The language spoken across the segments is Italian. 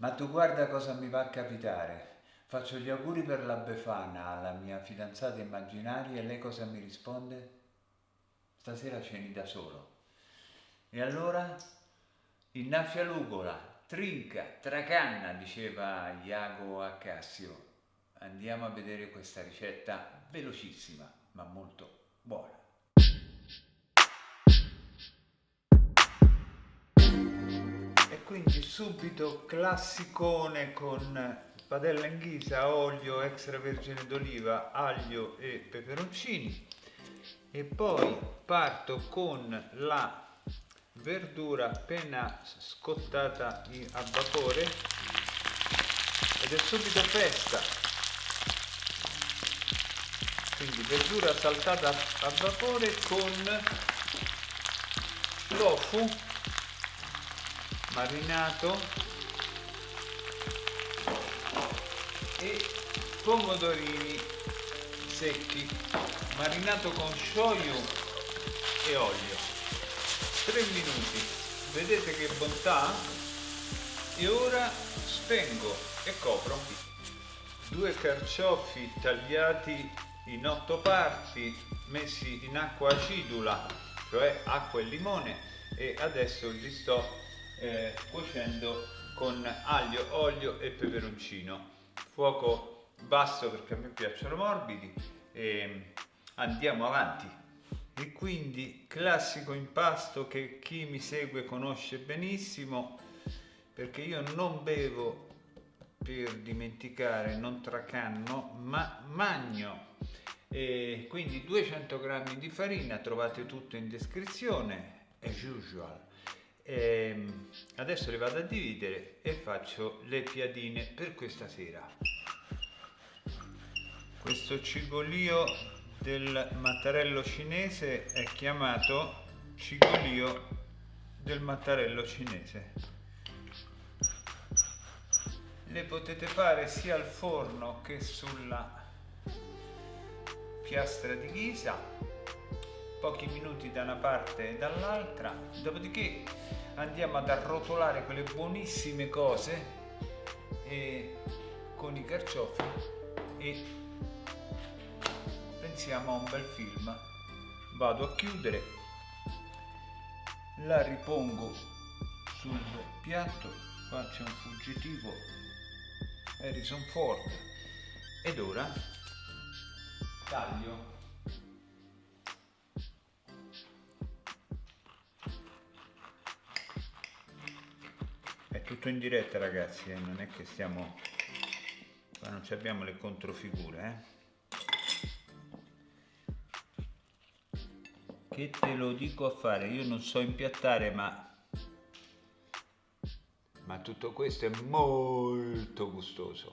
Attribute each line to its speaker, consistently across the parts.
Speaker 1: Ma tu guarda cosa mi va a capitare. Faccio gli auguri per la Befana alla mia fidanzata immaginaria e lei cosa mi risponde? Stasera ceni da solo. E allora? Innaffia l'ugola, trinca, tracanna, diceva Iago a Cassio. Andiamo a vedere questa ricetta velocissima, ma molto buona. E quindi subito classicone con padella in ghisa, olio extravergine d'oliva, aglio e peperoncini. E poi parto con la verdura appena scottata a vapore ed è subito fresca. Quindi verdura saltata a vapore con tofu marinato e pomodorini secchi, marinato con shoyu e olio. 3 minuti, vedete che bontà? E ora spengo e copro. 2 carciofi tagliati in 8 parti, messi in acqua acidula, cioè acqua e limone, e adesso li sto cuocendo con aglio, olio e peperoncino. Fuoco basso perché a me piacciono morbidi e andiamo avanti. E quindi classico impasto che chi mi segue conosce benissimo, perché io non bevo per dimenticare, non tracanno, ma magno. E quindi 200 g di farina, trovate tutto in descrizione, as usual. Adesso le vado a dividere e faccio le piadine per questa sera. Questo cigolio del mattarello cinese è chiamato cigolio del mattarello cinese. Le potete fare sia al forno che sulla piastra di ghisa, pochi minuti da una parte e dall'altra, dopodiché andiamo ad arrotolare quelle buonissime cose con i carciofi e pensiamo a un bel film. Vado a chiudere, la ripongo sul piatto, qua c'è un fuggitivo Harrison Ford, ed ora taglio. È tutto in diretta, ragazzi, non è che stiamo qua, non abbiamo le controfigure, Che te lo dico a fare, io non so impiattare, ma tutto questo è molto gustoso.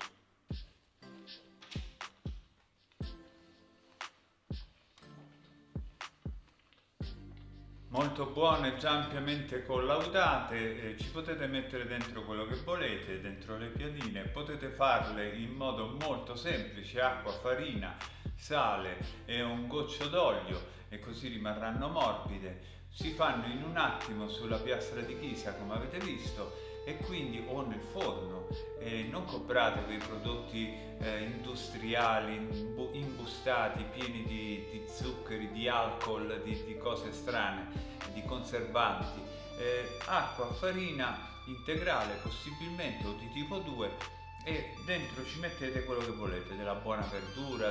Speaker 1: Molto buone, già ampiamente collaudate, ci potete mettere dentro quello che volete, dentro le piadine, potete farle in modo molto semplice, acqua, farina, sale e un goccio d'olio, e così rimarranno morbide. Si fanno in un attimo sulla piastra di ghisa, come avete visto, e quindi o nel forno. Non comprate quei prodotti industriali imbustati, pieni di zuccheri, di alcol, di cose strane, di conservanti. Acqua, farina integrale possibilmente o di tipo 2, e dentro ci mettete quello che volete, della buona verdura,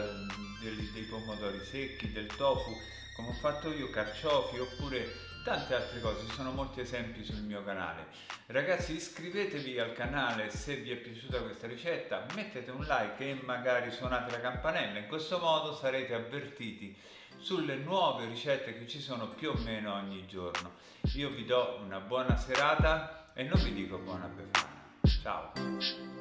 Speaker 1: dei pomodori secchi, del tofu, come ho fatto io, carciofi, oppure tante altre cose. Ci sono molti esempi sul mio canale. Ragazzi, iscrivetevi al canale se vi è piaciuta questa ricetta, mettete un like e magari suonate la campanella, in questo modo sarete avvertiti sulle nuove ricette che ci sono più o meno ogni giorno. Io vi do una buona serata e non vi dico buona Befana. Ciao!